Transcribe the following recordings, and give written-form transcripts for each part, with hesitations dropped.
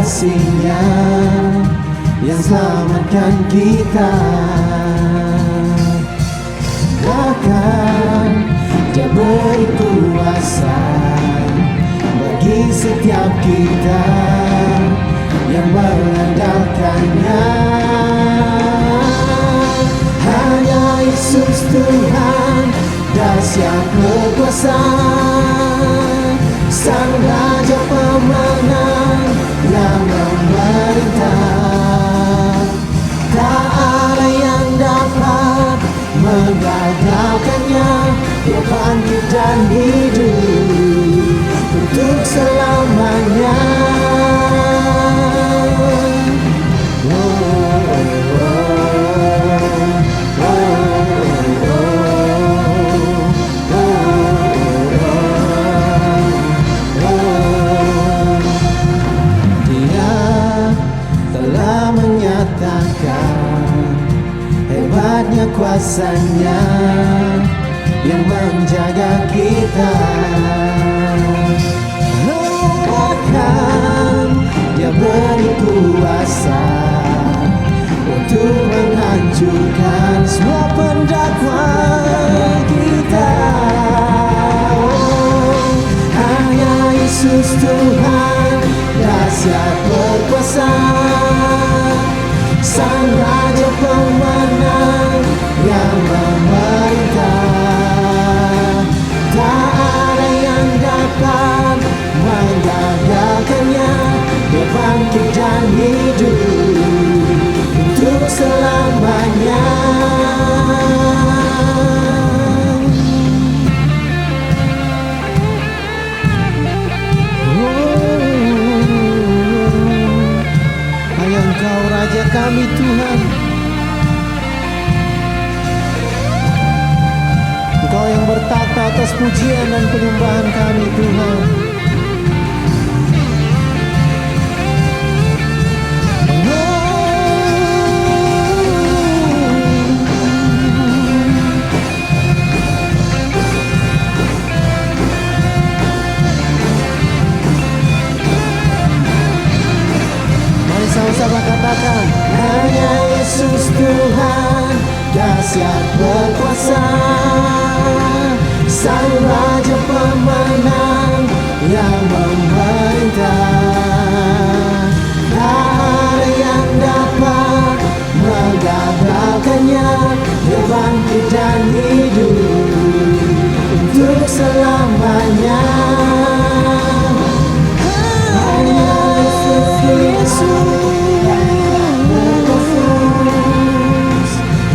kasih-Nya yang selamatkan kita. Bahkan Dia beri kuasa bagi setiap kita yang mengandalkan-Nya. Hanya Yesus Tuhan dahsyat berkuasa, Sang Raja pemenang yang memerintah. Tak ada yang dapat menggagalkan-Nya. Dia bangkit dan hidup untuk selamanya. Dia telah menyatakan hebatnya kuasa-Nya yang menjaga kita. Bahkan Dia beri kuasa untuk menghancurkan semua pendakwa kita. Hanya Yesus Tuhan dahsyat berkuasa, Sang Raja pemenang yang memerintah. Tak ada yang dapat menggagalkan-Nya. Dia bangkit dan hidup untuk selamanya. Hanya Engkau Raja kami Tuhan. Engkau yang bertata atas pujian dan penyembahan kami Tuhan. Mari sama-sama katakan, hanya Yesus Tuhan dahsyat berkuasa, Sang Raja pemenang yang memerintah. Tak ada yang dapat menggagalkan-Nya. Dia bangkit dan hidup untuk selamanya. Hanya Yesus,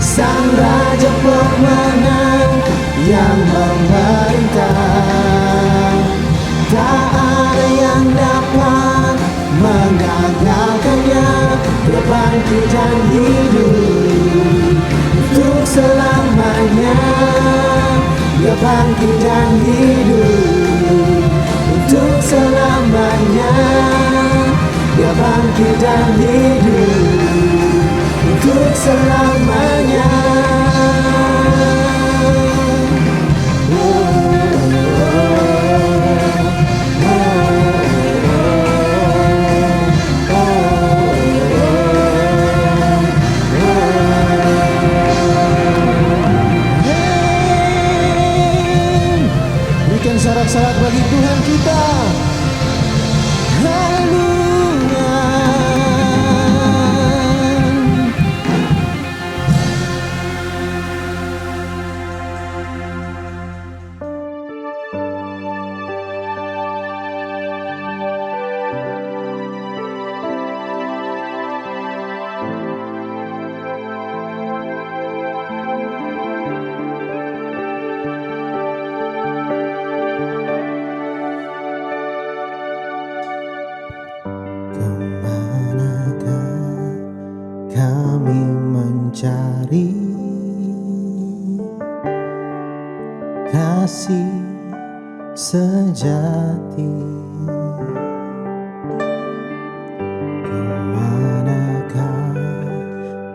Sang Raja pemenang yang memerintah. Tak ada yang dapat menggagalkan-Nya. Dia bangkit dan hidup untuk selamanya. Dia bangkit dan hidup untuk selamanya. Dia bangkit dan hidup untuk selamanya. Berikan sorak-sorak bagi Tuhan kita. Haleluya. Kami mencari kasih sejati. Kemanakah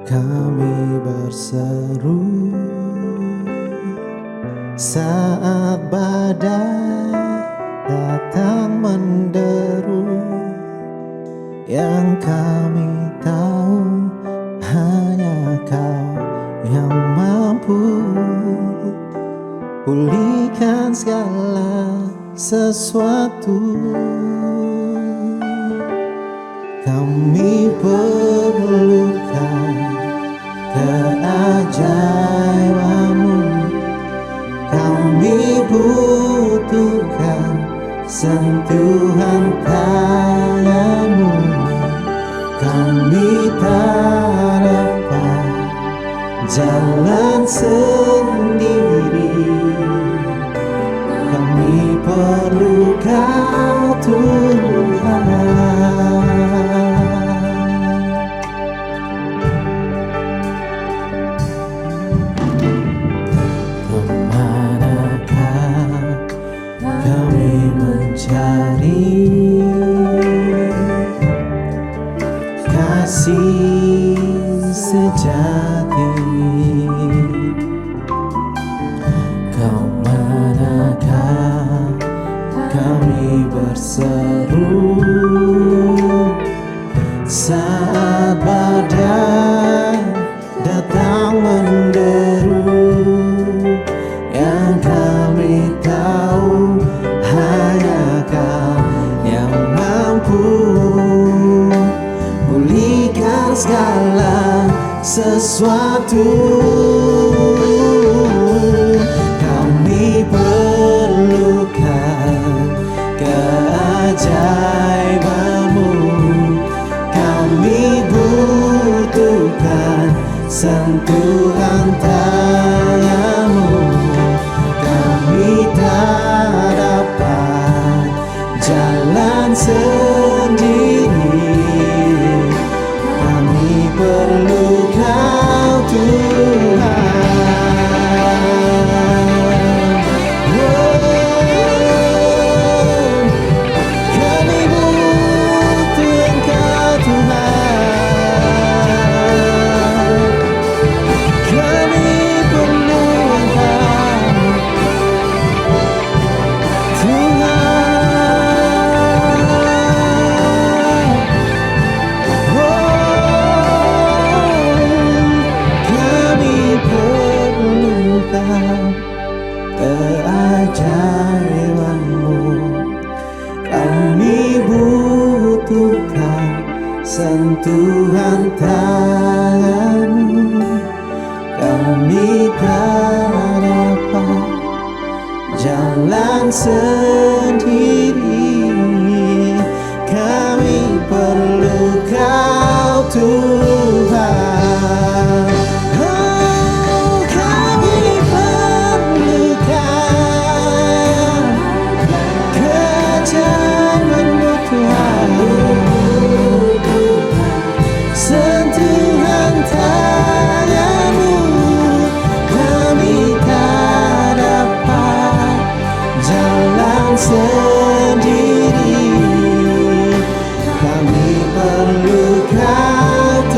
kami berseru saat badai datang menderu? Yang kami tahu hanya Kau yang mampu pulihkan segala sesuatu. Kami perlukan keajaiban-Mu, kami butuhkan sentuhan tangan-Mu. Kami tak dapat jalan sendiri, kami perlu Kau Tuhan. Kemanakah kami mencari kasih sejati? Kau manakah kami berseru saat badai datang menderu? Yang kami tahu hanya Kau yang mampu pulihkan segala sesuatu. Kami perlukan keajaiban-Mu, kami butuhkan sentuhan tangan-Mu. Kami tak dapat jalan sendiri, kami perlu Kau Tuhan. Kami butuh Engkau Tuhan, kami perlu Engkau Tuhan. Kami perlukan keajaiban-Mu, kami butuhkan sentuhan tangan-Mu. Kami tak dapat jalan sendiri, kami perlu Kau Tuhan. Oh, kami perlukan keajaiban-Mu Tuhan, sentuhan tangan-Mu. Kami tak dapat jalan sendiri, kami perlu Kau Tuhan.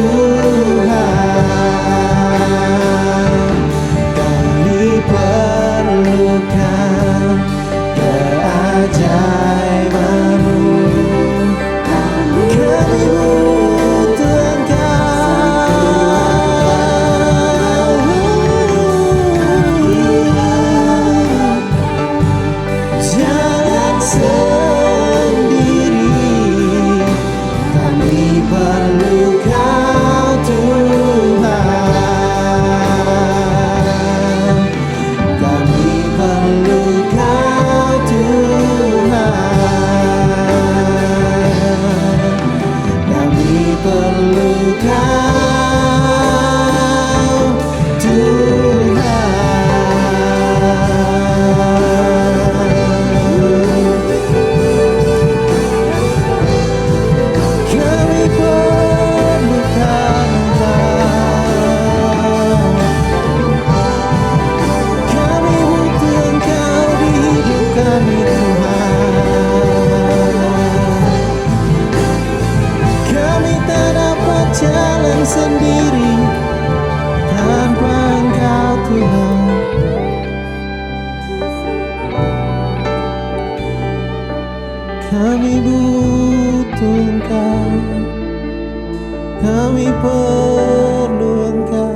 Kami perlu Engkau.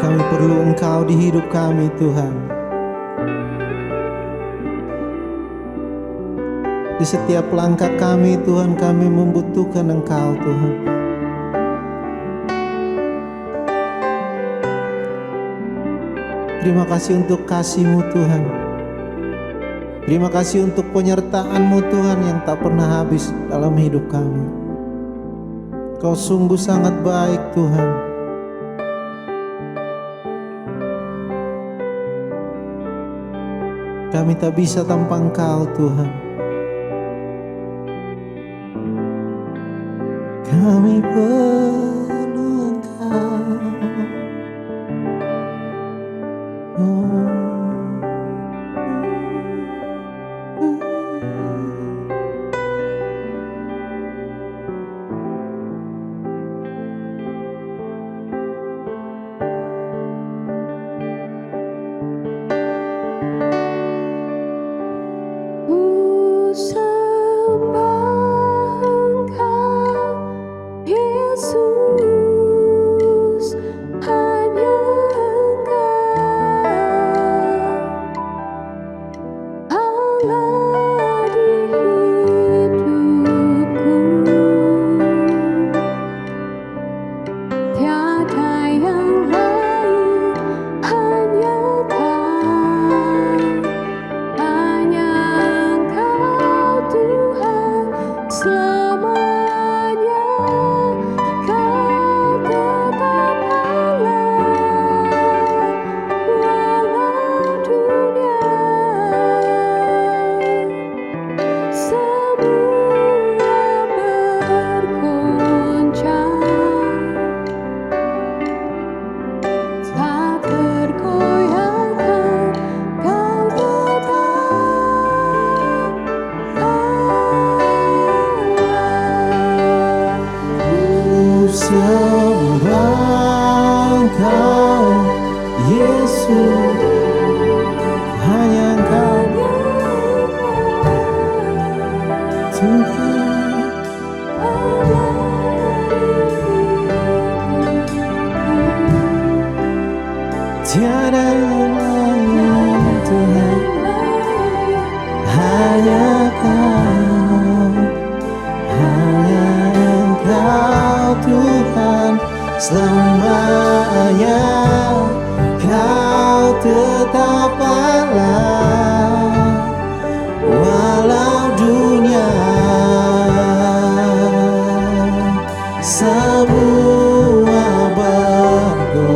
Kami perlu Engkau di hidup kami Tuhan. Di setiap langkah kami Tuhan, kami membutuhkan Engkau Tuhan. Terima kasih untuk kasih-Mu Tuhan. Terima kasih untuk penyertaan-Mu Tuhan yang tak pernah habis dalam hidup kami. Kau sungguh sangat baik Tuhan. Kami tak bisa tanpa Engkau Tuhan. Kami perlu Engkau. Sembah Engkau Yesus, hanya Engkau Tuhan. Tiada yang lain Tuhan, hanya Kau, hanya Engkau Tuhan. Selamanya Kau tetap Allah, walau dunia semua bergoncang,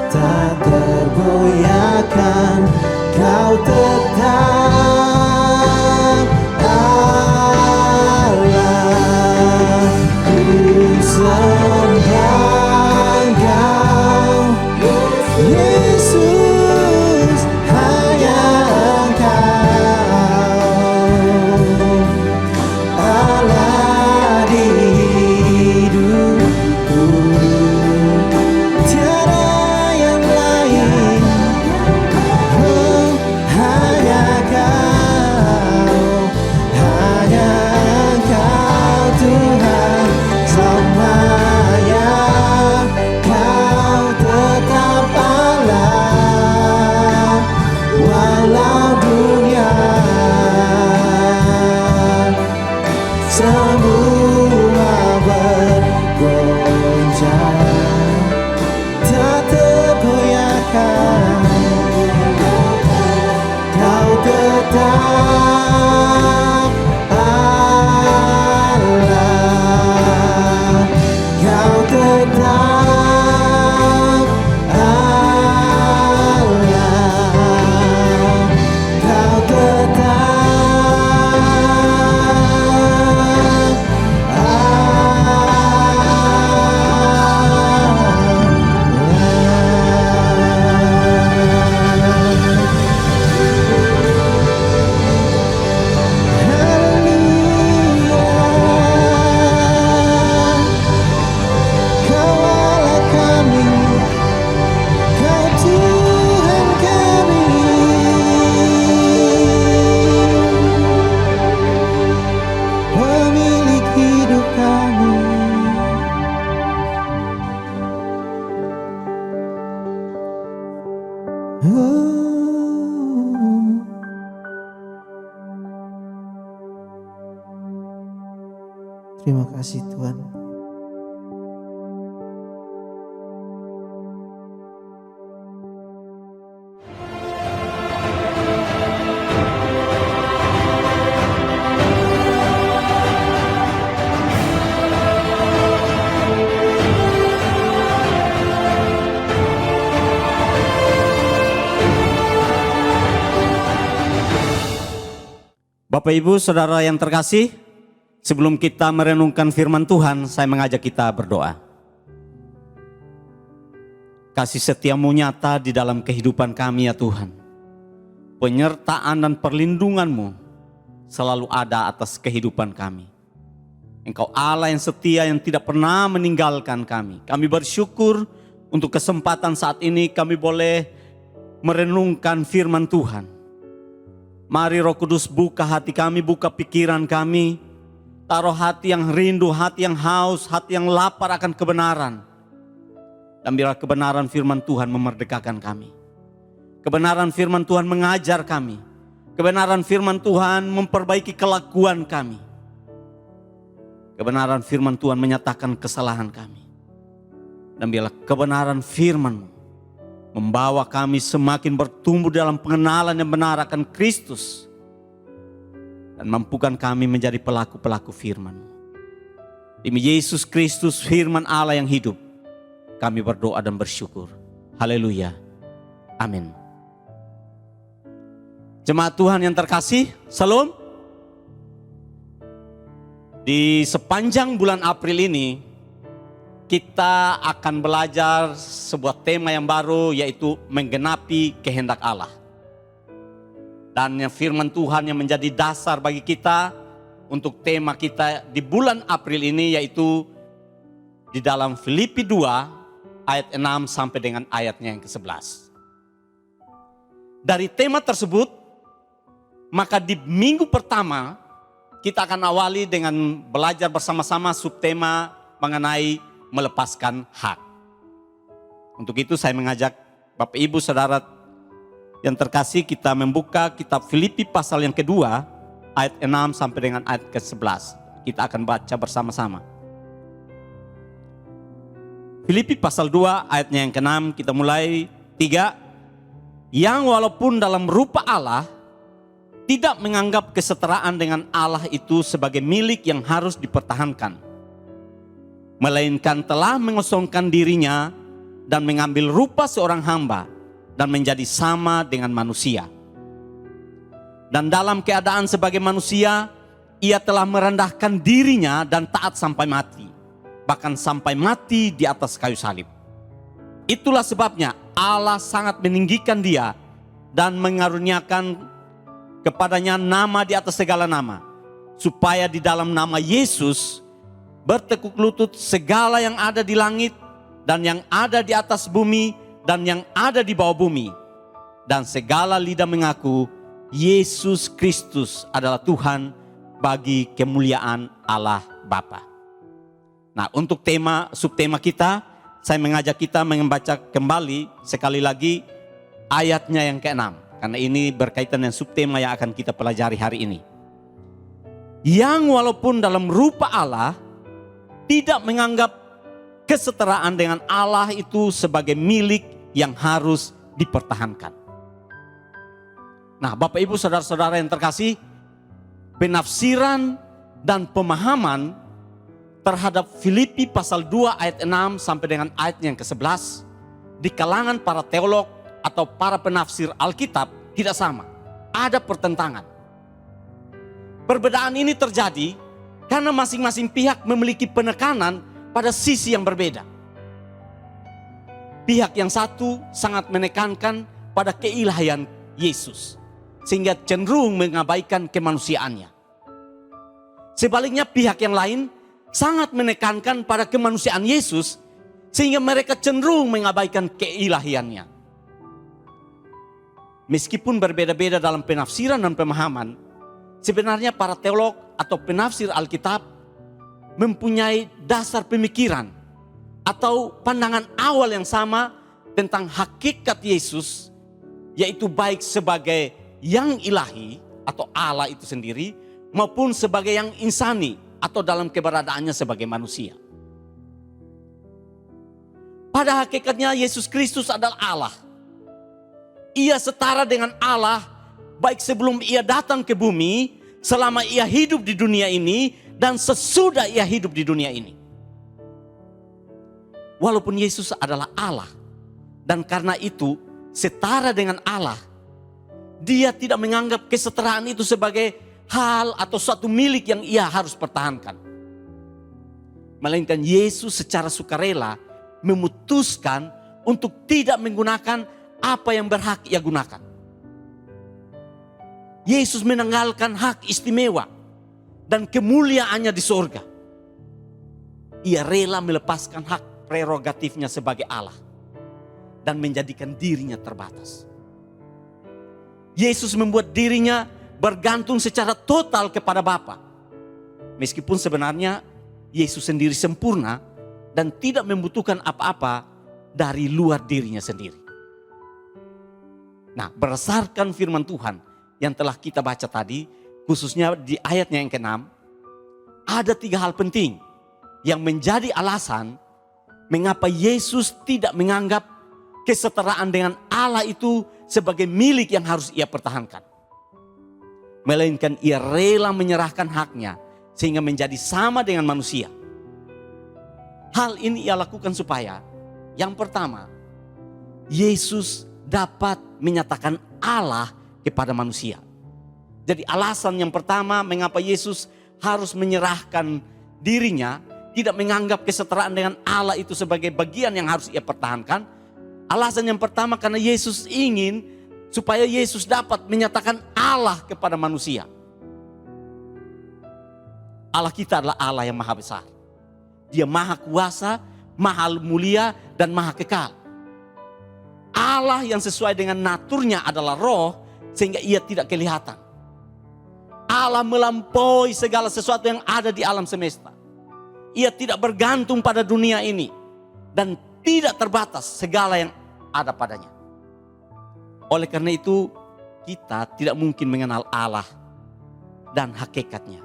tak tergoyahkan Kau tetap Allah. Ku sembah Engkau Terima kasih Tuhan. Bapak Ibu Saudara yang terkasih, sebelum kita merenungkan firman Tuhan, saya mengajak kita berdoa. Kasih setiamu nyata di dalam kehidupan kami ya Tuhan. Penyertaan dan perlindunganmu selalu ada atas kehidupan kami. Engkau Allah yang setia yang tidak pernah meninggalkan kami. Kami bersyukur untuk kesempatan saat ini kami boleh merenungkan firman Tuhan. Mari Roh Kudus buka hati kami, buka pikiran kami. Taruh hati yang rindu, hati yang haus, hati yang lapar akan kebenaran. Dan biarlah kebenaran firman Tuhan memerdekakan kami. Kebenaran firman Tuhan mengajar kami. Kebenaran firman Tuhan memperbaiki kelakuan kami. Kebenaran firman Tuhan menyatakan kesalahan kami. Dan biarlah kebenaran firman-Mu membawa kami semakin bertumbuh dalam pengenalan yang benar akan Kristus. Dan mampukan kami menjadi pelaku-pelaku firman. Demi Yesus Kristus firman Allah yang hidup, kami berdoa dan bersyukur. Haleluya. Amin. Jemaat Tuhan yang terkasih, Salam. Di sepanjang bulan April ini, kita akan belajar sebuah tema yang baru, yaitu menggenapi kehendak Allah. Dan firman Tuhan yang menjadi dasar bagi kita untuk tema kita di bulan April ini, yaitu di dalam Filipi 2 ayat 6 sampai dengan ayatnya yang ke-11. Dari tema tersebut, maka di minggu pertama kita akan awali dengan belajar bersama-sama subtema mengenai melepaskan hak. Untuk itu saya mengajak Bapak Ibu Saudara yang terkasih, kita membuka kitab Filipi pasal yang kedua ayat 6 sampai dengan ayat ke-11. Kita akan baca bersama-sama. Filipi pasal 2 ayatnya yang ke-6, kita mulai 3. Yang walaupun dalam rupa Allah tidak menganggap kesetaraan dengan Allah itu sebagai milik yang harus dipertahankan, melainkan telah mengosongkan dirinya dan mengambil rupa seorang hamba dan menjadi sama dengan manusia. Dan dalam keadaan sebagai manusia, ia telah merendahkan dirinya dan taat sampai mati, bahkan sampai mati di atas kayu salib. Itulah sebabnya Allah sangat meninggikan dia dan mengaruniakan kepadanya nama di atas segala nama, supaya di dalam nama Yesus bertekuk lutut segala yang ada di langit dan yang ada di atas bumi dan yang ada di bawah bumi. Dan segala lidah mengaku Yesus Kristus adalah Tuhan bagi kemuliaan Allah Bapa. Nah, untuk subtema kita, saya mengajak kita membaca kembali sekali lagi ayatnya yang ke-6. Karena ini berkaitan dengan subtema yang akan kita pelajari hari ini. Yang walaupun dalam rupa Allah tidak menganggap kesetaraan dengan Allah itu sebagai milik yang harus dipertahankan. Nah, Bapak Ibu Saudara-saudara yang terkasih, penafsiran dan pemahaman terhadap Filipi pasal 2 ayat 6 sampai dengan ayat yang ke-11 di kalangan para teolog atau para penafsir Alkitab tidak sama. Ada pertentangan. Perbedaan ini terjadi karena masing-masing pihak memiliki penekanan pada sisi yang berbeda. Pihak yang satu sangat menekankan pada keilahian Yesus, sehingga cenderung mengabaikan kemanusiaannya. Sebaliknya pihak yang lain sangat menekankan pada kemanusiaan Yesus, sehingga mereka cenderung mengabaikan keilahiannya. Meskipun berbeda-beda dalam penafsiran dan pemahaman, sebenarnya para teolog atau penafsir Alkitab mempunyai dasar pemikiran atau pandangan awal yang sama tentang hakikat Yesus, yaitu baik sebagai yang ilahi atau Allah itu sendiri maupun sebagai yang insani atau dalam keberadaannya sebagai manusia. Pada hakikatnya Yesus Kristus adalah Allah. Ia setara dengan Allah baik sebelum ia datang ke bumi, selama ia hidup di dunia ini, dan sesudah ia hidup di dunia ini. Walaupun Yesus adalah Allah, dan karena itu setara dengan Allah, dia tidak menganggap kesetaraan itu sebagai hal atau suatu milik yang ia harus pertahankan. Melainkan Yesus secara sukarela memutuskan untuk tidak menggunakan apa yang berhak ia gunakan. Yesus menanggalkan hak istimewa dan kemuliaannya di sorga. Ia rela melepaskan hak prerogatifnya sebagai Allah dan menjadikan dirinya terbatas. Yesus membuat dirinya bergantung secara total kepada Bapa. Meskipun sebenarnya Yesus sendiri sempurna dan tidak membutuhkan apa-apa dari luar dirinya sendiri. Nah, berdasarkan firman Tuhan yang telah kita baca tadi, khususnya di ayatnya yang ke-6, ada 3 hal penting yang menjadi alasan mengapa Yesus tidak menganggap kesetaraan dengan Allah itu sebagai milik yang harus ia pertahankan. Melainkan ia rela menyerahkan haknya sehingga menjadi sama dengan manusia. Hal ini ia lakukan supaya, yang pertama, Yesus dapat menyatakan Allah kepada manusia. Jadi alasan yang pertama mengapa Yesus harus menyerahkan dirinya, tidak menganggap kesetaraan dengan Allah itu sebagai bagian yang harus ia pertahankan. Alasan yang pertama karena Yesus ingin supaya Yesus dapat menyatakan Allah kepada manusia. Allah kita adalah Allah yang maha besar. Dia maha kuasa, maha mulia, dan maha kekal. Allah yang sesuai dengan naturnya adalah roh, sehingga ia tidak kelihatan. Allah melampaui segala sesuatu yang ada di alam semesta. Ia tidak bergantung pada dunia ini. Dan tidak terbatas segala yang ada padanya. Oleh karena itu, kita tidak mungkin mengenal Allah dan hakikatnya.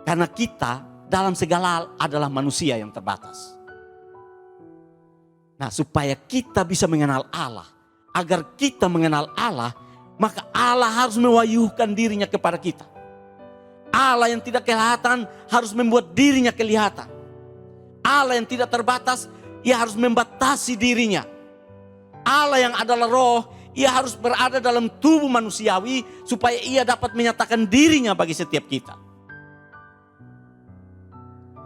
Karena kita dalam segala hal adalah manusia yang terbatas. Nah, supaya kita bisa mengenal Allah, agar kita mengenal Allah, maka Allah harus mewahyukan dirinya kepada kita. Allah yang tidak kelihatan harus membuat dirinya kelihatan. Allah yang tidak terbatas, ia harus membatasi dirinya. Allah yang adalah roh, ia harus berada dalam tubuh manusiawi supaya ia dapat menyatakan dirinya bagi setiap kita.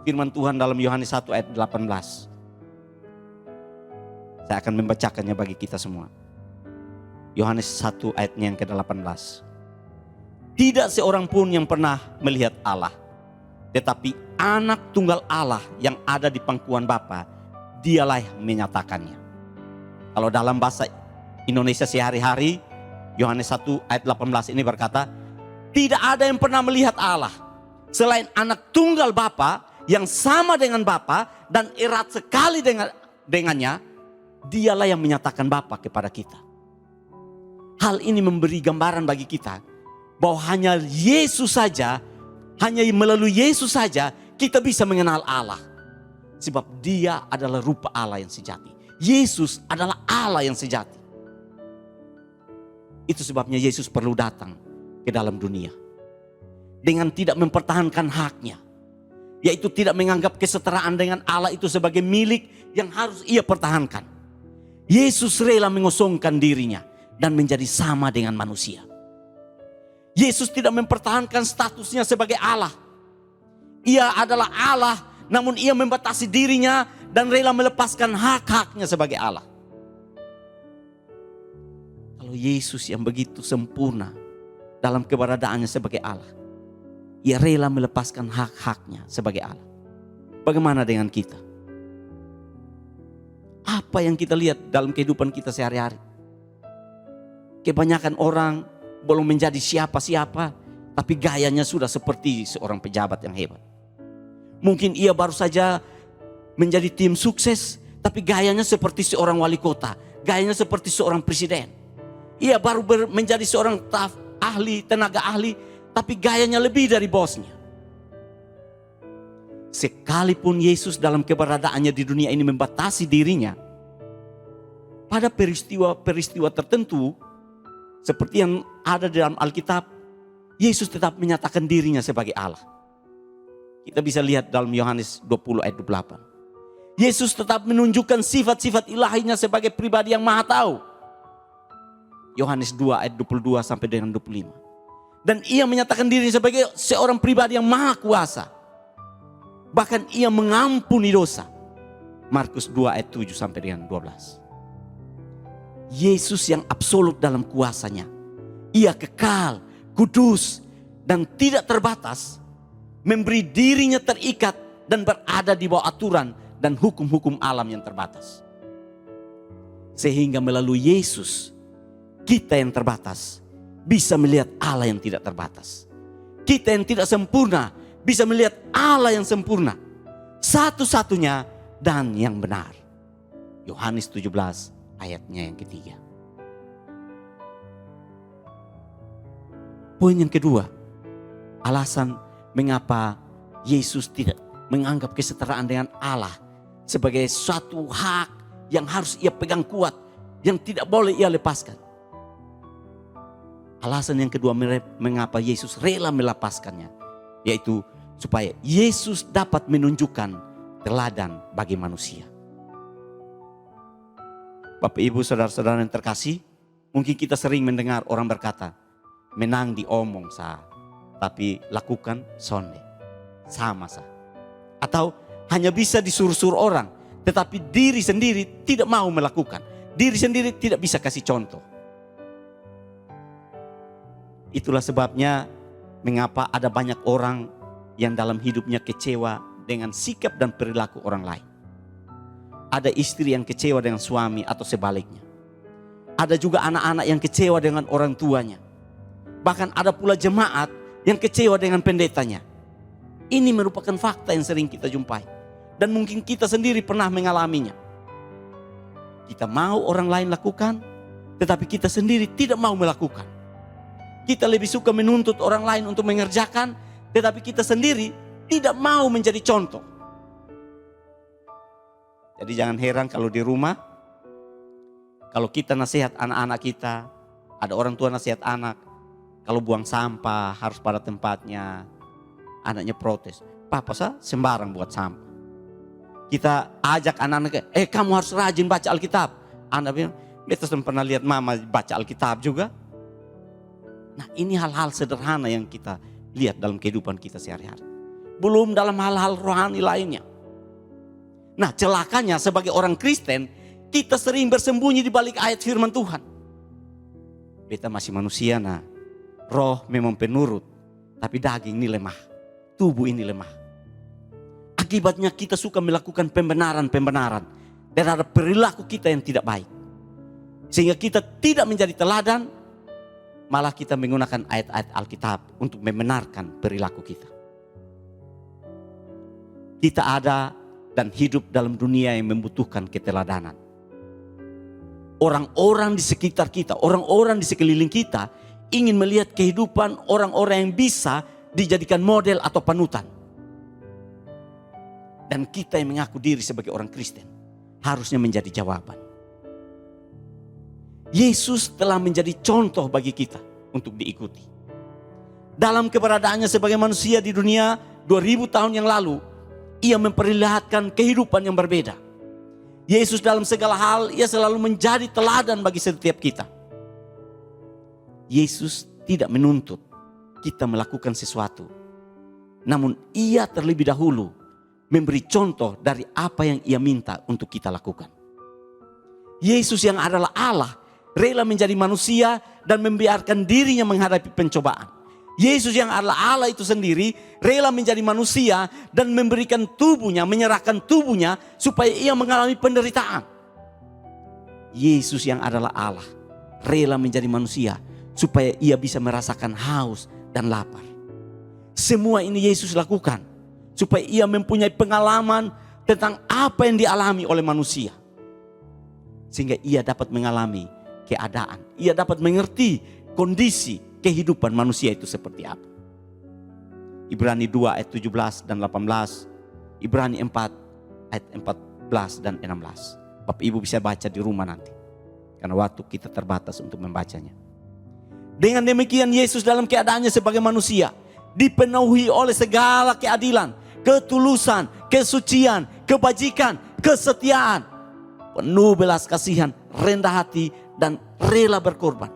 Firman Tuhan dalam Yohanes 1 ayat 18. Saya akan membacakannya bagi kita semua. Yohanes 1 ayatnya yang ke-18. Tidak seorang pun yang pernah melihat Allah, tetapi anak tunggal Allah yang ada di pangkuan Bapa, dialah yang menyatakannya. Kalau dalam bahasa Indonesia sehari-hari, Yohanes 1 ayat 18 ini berkata, tidak ada yang pernah melihat Allah selain anak tunggal Bapa yang sama dengan Bapa dan erat sekali dengannya, dialah yang menyatakan Bapa kepada kita. Hal ini memberi gambaran bagi kita bahwa hanya Yesus saja, hanya melalui Yesus saja kita bisa mengenal Allah. Sebab dia adalah rupa Allah yang sejati. Yesus adalah Allah yang sejati. Itu sebabnya Yesus perlu datang ke dalam dunia. Dengan tidak mempertahankan haknya. Yaitu tidak menganggap kesetaraan dengan Allah itu sebagai milik yang harus ia pertahankan. Yesus rela mengosongkan dirinya dan menjadi sama dengan manusia. Yesus tidak mempertahankan statusnya sebagai Allah. Ia adalah Allah, namun ia membatasi dirinya dan rela melepaskan hak-haknya sebagai Allah. Kalau Yesus yang begitu sempurna dalam keberadaannya sebagai Allah, ia rela melepaskan hak-haknya sebagai Allah. Bagaimana dengan kita? Apa yang kita lihat dalam kehidupan kita sehari-hari? Kebanyakan orang belum menjadi siapa-siapa, tapi gayanya sudah seperti seorang pejabat yang hebat. Mungkin ia baru saja menjadi tim sukses, tapi gayanya seperti seorang wali kota, gayanya seperti seorang presiden. Ia baru menjadi seorang tenaga ahli, tapi gayanya lebih dari bosnya. sekalipun Yesus dalam keberadaannya di dunia ini membatasi dirinya, pada peristiwa-peristiwa tertentu seperti yang ada di dalam Alkitab, Yesus tetap menyatakan dirinya sebagai Allah. Kita bisa lihat dalam Yohanes 20 ayat 28. Yesus tetap menunjukkan sifat-sifat ilahinya sebagai pribadi yang maha tahu. Yohanes 2 ayat 22 sampai dengan 25. Dan ia menyatakan dirinya sebagai seorang pribadi yang maha kuasa. Bahkan ia mengampuni dosa. Markus 2 ayat 7 sampai dengan 12. Yesus yang absolut dalam kuasanya. Ia kekal, kudus, dan tidak terbatas. Memberi dirinya terikat dan berada di bawah aturan dan hukum-hukum alam yang terbatas. Sehingga melalui Yesus, kita yang terbatas bisa melihat Allah yang tidak terbatas. Kita yang tidak sempurna bisa melihat Allah yang sempurna. Satu-satunya dan yang benar. Yohanes 17 ayatnya yang ketiga. Poin yang kedua, alasan mengapa Yesus tidak menganggap kesetaraan dengan Allah sebagai suatu hak yang harus ia pegang kuat, yang tidak boleh ia lepaskan. Alasan yang kedua mengapa Yesus rela melepaskannya, yaitu supaya Yesus dapat menunjukkan teladan bagi manusia. Bapak Ibu saudara-saudara yang terkasih, mungkin kita sering mendengar orang berkata, menang diomong sah, tapi lakukan sonde, sama sah. Atau hanya bisa disuruh-suruh orang, tetapi diri sendiri tidak mau melakukan. Diri sendiri tidak bisa kasih contoh. Itulah sebabnya mengapa ada banyak orang yang dalam hidupnya kecewa dengan sikap dan perilaku orang lain. Ada istri yang kecewa dengan suami atau sebaliknya. Ada juga anak-anak yang kecewa dengan orang tuanya. Bahkan ada pula jemaat yang kecewa dengan pendetanya. Ini merupakan fakta yang sering kita jumpai. Dan mungkin kita sendiri pernah mengalaminya. Kita mau orang lain lakukan, tetapi kita sendiri tidak mau melakukan. Kita lebih suka menuntut orang lain untuk mengerjakan, tetapi kita sendiri tidak mau menjadi contoh. Jadi jangan heran kalau di rumah, kalau kita nasihat anak-anak kita, ada orang tua nasihat anak, kalau buang sampah harus pada tempatnya, anaknya protes, papa saya sembarang buat sampah. Kita ajak anak-anak, kamu harus rajin baca Alkitab. Anak bilang, beta pernah lihat mama baca Alkitab juga. Nah ini hal-hal sederhana yang kita lihat dalam kehidupan kita sehari-hari. Belum dalam hal-hal rohani lainnya. Nah celakanya sebagai orang Kristen, kita sering bersembunyi di balik ayat firman Tuhan. Beta masih manusia, nah roh memang penurut, tapi daging ini lemah, tubuh ini lemah. Akibatnya kita suka melakukan pembenaran-pembenaran terhadap perilaku kita yang tidak baik. Sehingga kita tidak menjadi teladan, malah kita menggunakan ayat-ayat Alkitab untuk membenarkan perilaku kita. Kita ada dan hidup dalam dunia yang membutuhkan keteladanan. Orang-orang di sekitar kita, orang-orang di sekeliling kita ingin melihat kehidupan orang-orang yang bisa dijadikan model atau panutan. Dan kita yang mengaku diri sebagai orang Kristen harusnya menjadi jawaban. Yesus telah menjadi contoh bagi kita untuk diikuti. Dalam keberadaannya sebagai manusia di dunia 2000 tahun yang lalu, ia memperlihatkan kehidupan yang berbeda. Yesus dalam segala hal, ia selalu menjadi teladan bagi setiap kita. Yesus tidak menuntut kita melakukan sesuatu. Namun ia terlebih dahulu memberi contoh dari apa yang ia minta untuk kita lakukan. Yesus yang adalah Allah, rela menjadi manusia dan membiarkan dirinya menghadapi pencobaan. Yesus yang adalah Allah itu sendiri rela menjadi manusia dan memberikan tubuhnya, menyerahkan tubuhnya supaya ia mengalami penderitaan. Yesus yang adalah Allah rela menjadi manusia supaya ia bisa merasakan haus dan lapar. Semua ini Yesus lakukan supaya ia mempunyai pengalaman tentang apa yang dialami oleh manusia. Sehingga ia dapat mengalami keadaan, ia dapat mengerti kondisi kehidupan manusia itu seperti apa. Ibrani 2 ayat 17 dan 18 Ibrani 4 ayat 14 dan 16. Bapak Ibu bisa baca di rumah nanti, karena waktu kita terbatas untuk membacanya. Dengan demikian Yesus dalam keadaannya sebagai manusia dipenuhi oleh segala keadilan, ketulusan, kesucian, kebajikan, kesetiaan, penuh belas kasihan, rendah hati, dan rela berkorban.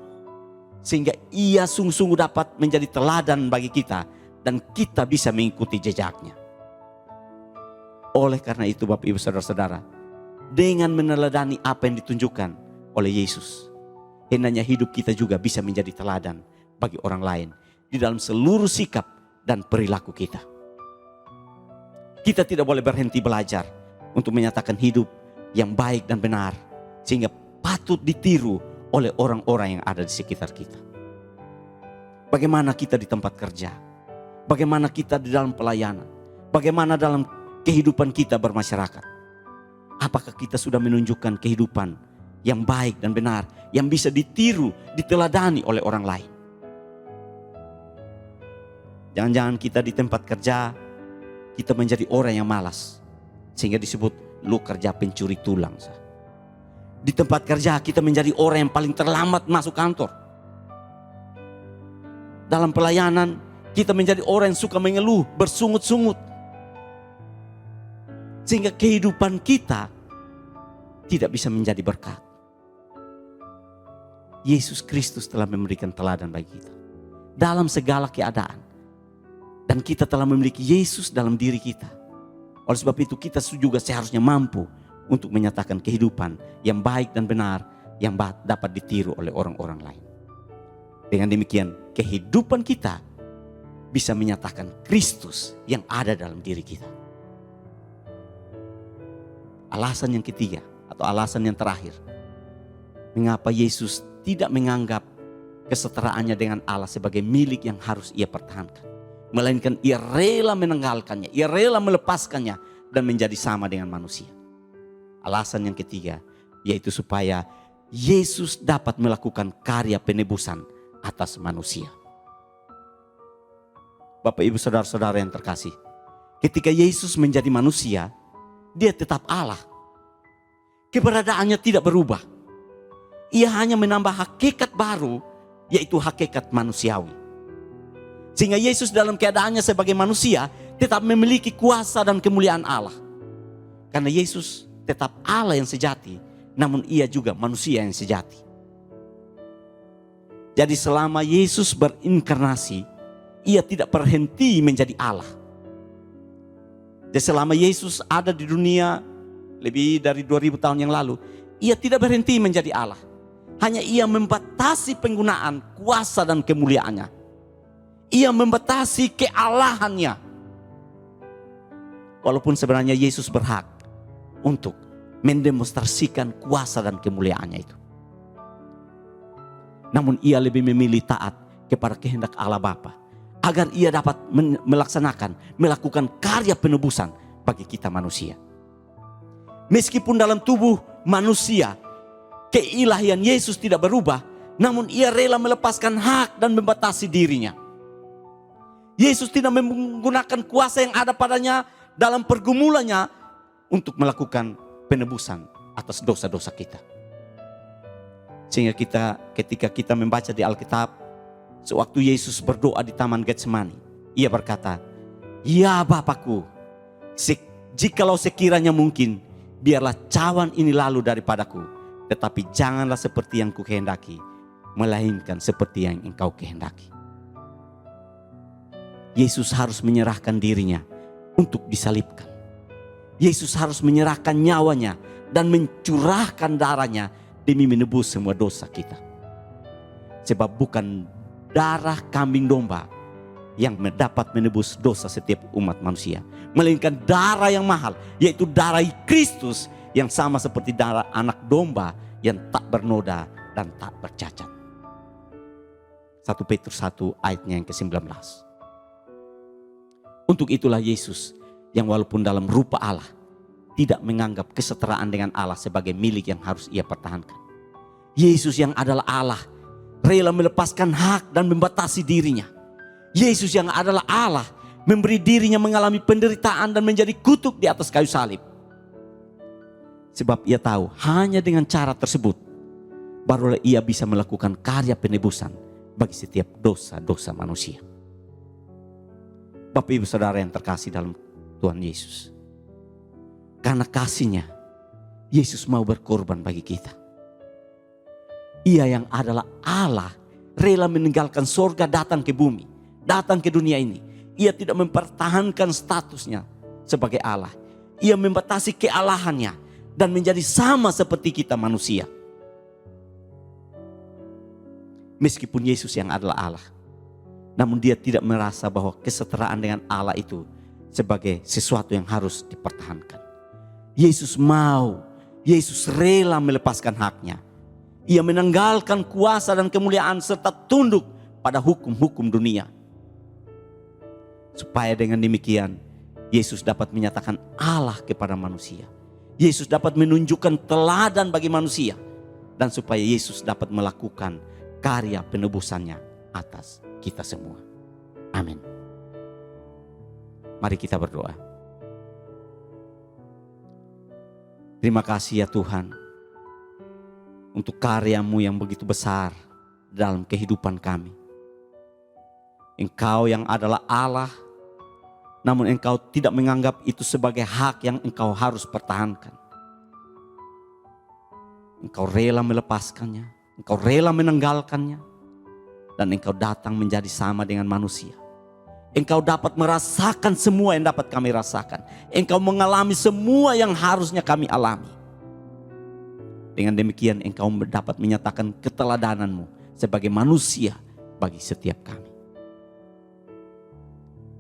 Sehingga ia sungguh-sungguh dapat menjadi teladan bagi kita dan kita bisa mengikuti jejaknya. Oleh karena itu Bapak Ibu Saudara-saudara, dengan meneladani apa yang ditunjukkan oleh Yesus, hendaknya hidup kita juga bisa menjadi teladan bagi orang lain di dalam seluruh sikap dan perilaku kita. Kita tidak boleh berhenti belajar untuk menyatakan hidup yang baik dan benar, sehingga patut ditiru oleh orang-orang yang ada di sekitar kita. Bagaimana kita di tempat kerja, bagaimana kita di dalam pelayanan, bagaimana dalam kehidupan kita bermasyarakat. Apakah kita sudah menunjukkan kehidupan yang baik dan benar, yang bisa ditiru, diteladani oleh orang lain? Jangan-jangan kita di tempat kerja, kita menjadi orang yang malas, sehingga disebut lu kerja pencuri tulang. Di tempat kerja kita menjadi orang yang paling terlambat masuk kantor. Dalam pelayanan kita menjadi orang yang suka mengeluh, bersungut-sungut, sehingga kehidupan kita tidak bisa menjadi berkat. Yesus Kristus telah memberikan teladan bagi kita dalam segala keadaan, dan kita telah memiliki Yesus dalam diri kita. Oleh sebab itu kita juga seharusnya mampu untuk menyatakan kehidupan yang baik dan benar, yang dapat ditiru oleh orang-orang lain. Dengan demikian kehidupan kita bisa menyatakan Kristus yang ada dalam diri kita. Alasan yang ketiga atau alasan yang terakhir, mengapa Yesus tidak menganggap kesetaraannya dengan Allah sebagai milik yang harus ia pertahankan, melainkan ia rela menanggalkannya, ia rela melepaskannya dan menjadi sama dengan manusia. Alasan yang ketiga, yaitu supaya Yesus dapat melakukan karya penebusan atas manusia. Bapak Ibu Saudara-saudara yang terkasih, ketika Yesus menjadi manusia, dia tetap Allah. Keberadaannya tidak berubah. Ia hanya menambah hakikat baru, yaitu hakikat manusiawi. Sehingga Yesus dalam keadaannya sebagai manusia tetap memiliki kuasa dan kemuliaan Allah. Karena Yesus tetap Allah yang sejati, namun ia juga manusia yang sejati. Jadi selama Yesus berinkarnasi, ia tidak berhenti menjadi Allah. Dan selama Yesus ada di dunia lebih dari 2000 tahun yang lalu, ia tidak berhenti menjadi Allah. Hanya ia membatasi penggunaan kuasa dan kemuliaannya. Ia membatasi kealahannya. Walaupun sebenarnya Yesus berhak untuk mendemonstrasikan kuasa dan kemuliaannya itu. Namun ia lebih memilih taat kepada kehendak Allah Bapa, agar ia dapat melakukan karya penebusan bagi kita manusia. Meskipun dalam tubuh manusia keilahian Yesus tidak berubah, namun ia rela melepaskan hak dan membatasi dirinya. Yesus tidak menggunakan kuasa yang ada padanya dalam pergumulannya untuk melakukan penebusan atas dosa-dosa kita. Sehingga ketika kita membaca di Alkitab, sewaktu Yesus berdoa di Taman Getsemani, ia berkata, "Ya Bapakku, jikalau sekiranya mungkin, biarlah cawan ini lalu daripadaku, tetapi janganlah seperti yang kukehendaki, melainkan seperti yang Engkau kehendaki." Yesus harus menyerahkan dirinya untuk disalibkan. Yesus harus menyerahkan nyawanya dan mencurahkan darahnya demi menebus semua dosa kita. Sebab bukan darah kambing domba yang dapat menebus dosa setiap umat manusia, melainkan darah yang mahal, yaitu darah Kristus yang sama seperti darah anak domba yang tak bernoda dan tak bercacat. 1 Petrus 1 ayatnya yang ke-19. Untuk itulah Yesus yang walaupun dalam rupa Allah tidak menganggap kesetaraan dengan Allah sebagai milik yang harus ia pertahankan. Yesus yang adalah Allah rela melepaskan hak dan membatasi dirinya. Yesus yang adalah Allah memberi dirinya mengalami penderitaan dan menjadi kutuk di atas kayu salib. Sebab ia tahu hanya dengan cara tersebut barulah ia bisa melakukan karya penebusan bagi setiap dosa-dosa manusia. Bapak Ibu Saudara yang terkasih dalam Tuhan Yesus, karena kasih-Nya Yesus mau berkorban bagi kita. Ia yang adalah Allah rela meninggalkan sorga datang ke bumi, datang ke dunia ini. Ia tidak mempertahankan statusnya sebagai Allah. Ia membatasi kealahannya dan menjadi sama seperti kita manusia. Meskipun Yesus yang adalah Allah, namun dia tidak merasa bahwa kesetaraan dengan Allah itu sebagai sesuatu yang harus dipertahankan. Yesus rela melepaskan haknya. Ia menanggalkan kuasa dan kemuliaan serta tunduk pada hukum-hukum dunia. Supaya dengan demikian Yesus dapat menyatakan Allah kepada manusia. Yesus dapat menunjukkan teladan bagi manusia. Dan supaya Yesus dapat melakukan karya penebusannya atas kita semua. Amin. Mari kita berdoa. Terima kasih ya Tuhan, untuk karya-Mu yang begitu besar dalam kehidupan kami. Engkau yang adalah Allah, namun Engkau tidak menganggap itu sebagai hak yang Engkau harus pertahankan. Engkau rela melepaskannya, Engkau rela menanggalkannya, dan Engkau datang menjadi sama dengan manusia. Engkau dapat merasakan semua yang dapat kami rasakan. Engkau mengalami semua yang harusnya kami alami. Dengan demikian Engkau dapat menyatakan keteladanan-Mu sebagai manusia bagi setiap kami.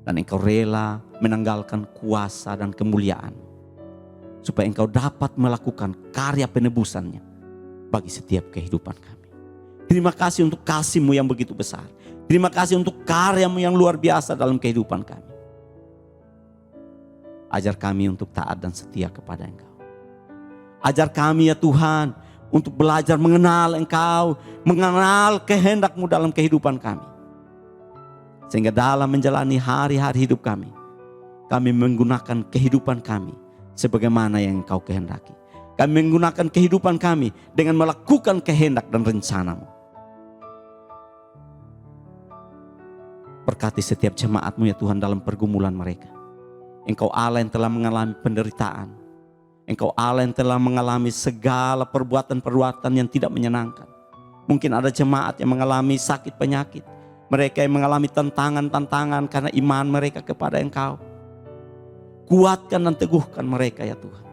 Dan Engkau rela menanggalkan kuasa dan kemuliaan supaya Engkau dapat melakukan karya penebusannya bagi setiap kehidupan kami. Terima kasih untuk kasih-Mu yang begitu besar. Terima kasih untuk karya-Mu yang luar biasa dalam kehidupan kami. Ajar kami untuk taat dan setia kepada Engkau. Ajar kami ya Tuhan untuk belajar mengenal Engkau, mengenal kehendak-Mu dalam kehidupan kami. Sehingga dalam menjalani hari-hari hidup kami menggunakan kehidupan kami sebagaimana yang Engkau kehendaki. Kami menggunakan kehidupan kami dengan melakukan kehendak dan rencana-Mu. Berkati setiap jemaat-Mu ya Tuhan dalam pergumulan mereka. Engkau Allah yang telah mengalami penderitaan. Engkau Allah yang telah mengalami segala perbuatan-perbuatan yang tidak menyenangkan. Mungkin ada jemaat yang mengalami sakit penyakit. Mereka yang mengalami tantangan-tantangan karena iman mereka kepada Engkau. Kuatkan dan teguhkan mereka ya Tuhan.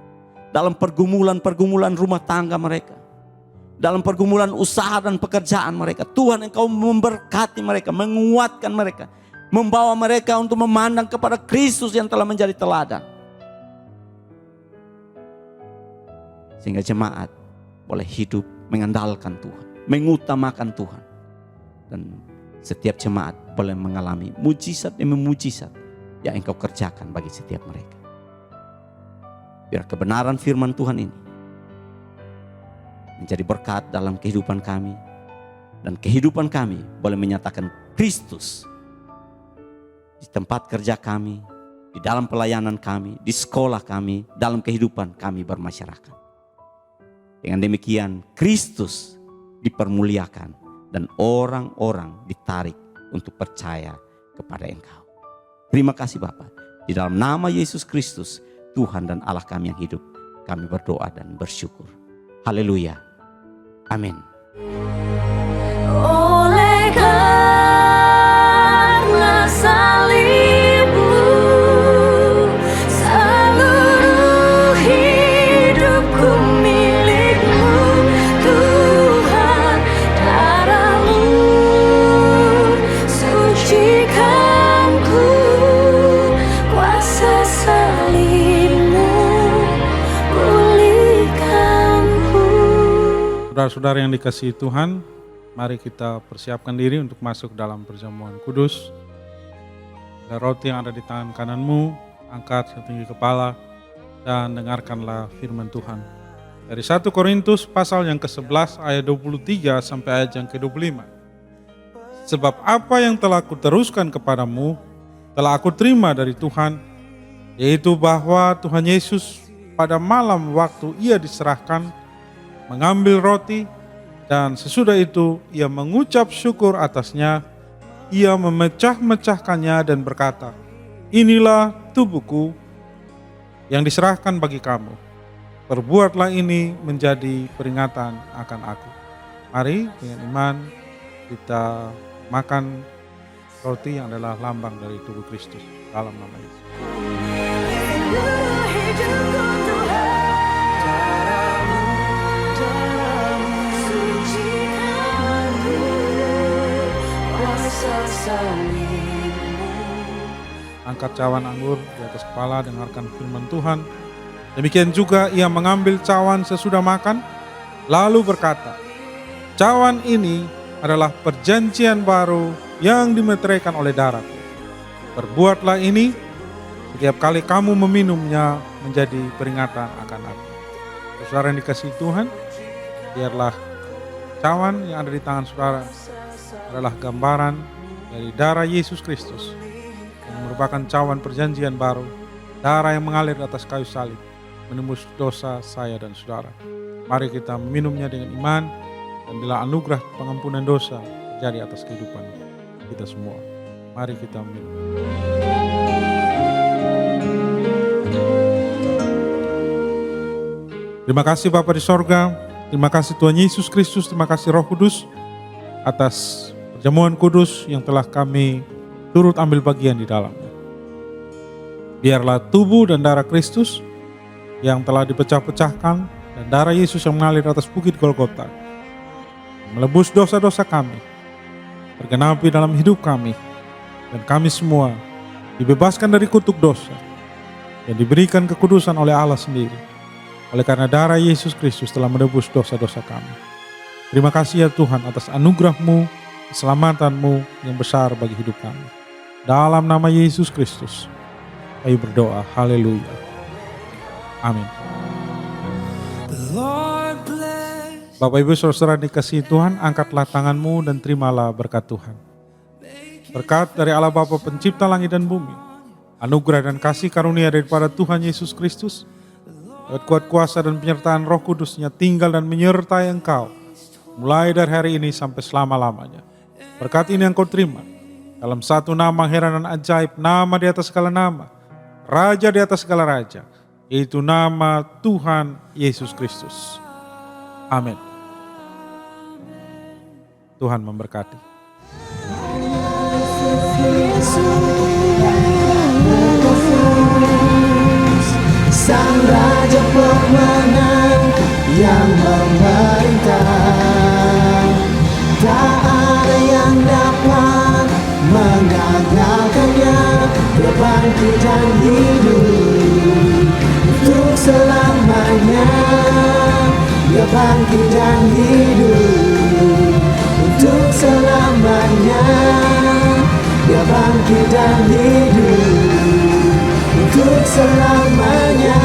Dalam pergumulan-pergumulan rumah tangga mereka. Dalam pergumulan usaha dan pekerjaan mereka. Tuhan Engkau memberkati mereka, menguatkan mereka. Membawa mereka untuk memandang kepada Kristus yang telah menjadi teladan. Sehingga jemaat boleh hidup mengandalkan Tuhan. Mengutamakan Tuhan. Dan setiap jemaat boleh mengalami mujizat demi mujizat yang Engkau kerjakan bagi setiap mereka. Biar kebenaran firman Tuhan ini menjadi berkat dalam kehidupan kami. Dan kehidupan kami boleh menyatakan Kristus di tempat kerja kami, di dalam pelayanan kami, di sekolah kami, dalam kehidupan kami bermasyarakat. Dengan demikian Kristus dipermuliakan dan orang-orang ditarik untuk percaya kepada Engkau. Terima kasih Bapa. Di dalam nama Yesus Kristus, Tuhan dan Allah kami yang hidup, kami berdoa dan bersyukur. Haleluya. Amin. Oleh karena salib-Mu, seluruh hidupku milik-Mu, Tuhan. Darah-Mu sucikanku, kuasa salib-Mu pulihkanku. Saudara-saudara yang dikasihi Tuhan, mari kita persiapkan diri untuk masuk dalam perjamuan kudus. Ada roti yang ada di tangan kananmu, angkat setinggi kepala dan dengarkanlah firman Tuhan. Dari 1 Korintus pasal yang ke-11 ayat 23 sampai ayat yang ke-25. Sebab apa yang telah kuteruskan kepadamu, telah aku terima dari Tuhan, yaitu bahwa Tuhan Yesus pada malam waktu ia diserahkan mengambil roti, dan sesudah itu ia mengucap syukur atasnya, ia memecah-mecahkannya dan berkata, "Inilah tubuhku yang diserahkan bagi kamu. Perbuatlah ini menjadi peringatan akan aku." Mari dengan iman kita makan roti yang adalah lambang dari tubuh Kristus dalam nama Yesus. Angkat cawan anggur di atas kepala, dengarkan firman Tuhan. Demikian juga ia mengambil cawan sesudah makan, lalu berkata, "Cawan ini adalah perjanjian baru yang dimeteraikan oleh darahku. Perbuatlah ini setiap kali kamu meminumnya menjadi peringatan akan aku." Saudara yang dikasihi Tuhan, biarlah cawan yang ada di tangan saudara adalah gambaran dari darah Yesus Kristus yang merupakan cawan perjanjian baru, darah yang mengalir di atas kayu salib menembus dosa saya dan saudara. Mari kita meminumnya dengan iman, dan bila anugerah pengampunan dosa terjadi atas kehidupan kita semua. Mari kita minum. Terima kasih Bapa di sorga, terima kasih Tuhan Yesus Kristus, terima kasih Roh Kudus atas perjamuan kudus yang telah kami turut ambil bagian di dalamnya. Biarlah tubuh dan darah Kristus yang telah dipecah-pecahkan dan darah Yesus yang mengalir atas bukit Golgota melebus dosa-dosa kami, bergenapi dalam hidup kami, dan kami semua dibebaskan dari kutuk dosa dan diberikan kekudusan oleh Allah sendiri, oleh karena darah Yesus Kristus telah menebus dosa-dosa kami. Terima kasih ya Tuhan atas anugerah-Mu, keselamatan-Mu yang besar bagi hidup kami. Dalam nama Yesus Kristus kami berdoa, haleluya, amin. Bapak Ibu Saudara dikasihi Tuhan, angkatlah tanganmu dan terimalah berkat Tuhan. Berkat dari Allah Bapa Pencipta langit dan bumi, anugerah dan kasih karunia daripada Tuhan Yesus Kristus, kuat kuasa dan penyertaan Roh Kudus-Nya tinggal dan menyertai engkau mulai dari hari ini sampai selama-lamanya. Berkat ini yang kau terima dalam satu nama heran dan ajaib, nama di atas segala nama, Raja di atas segala raja, yaitu nama Tuhan Yesus Kristus. Amin. Tuhan memberkati. Sang Raja pemenang yang memerintah, tak ada yang dapat mengagalkannya. Dia bangkit dan hidup untuk selamanya. Dia bangkit dan hidup untuk selamanya. Dia bangkit dan hidup untuk selamanya.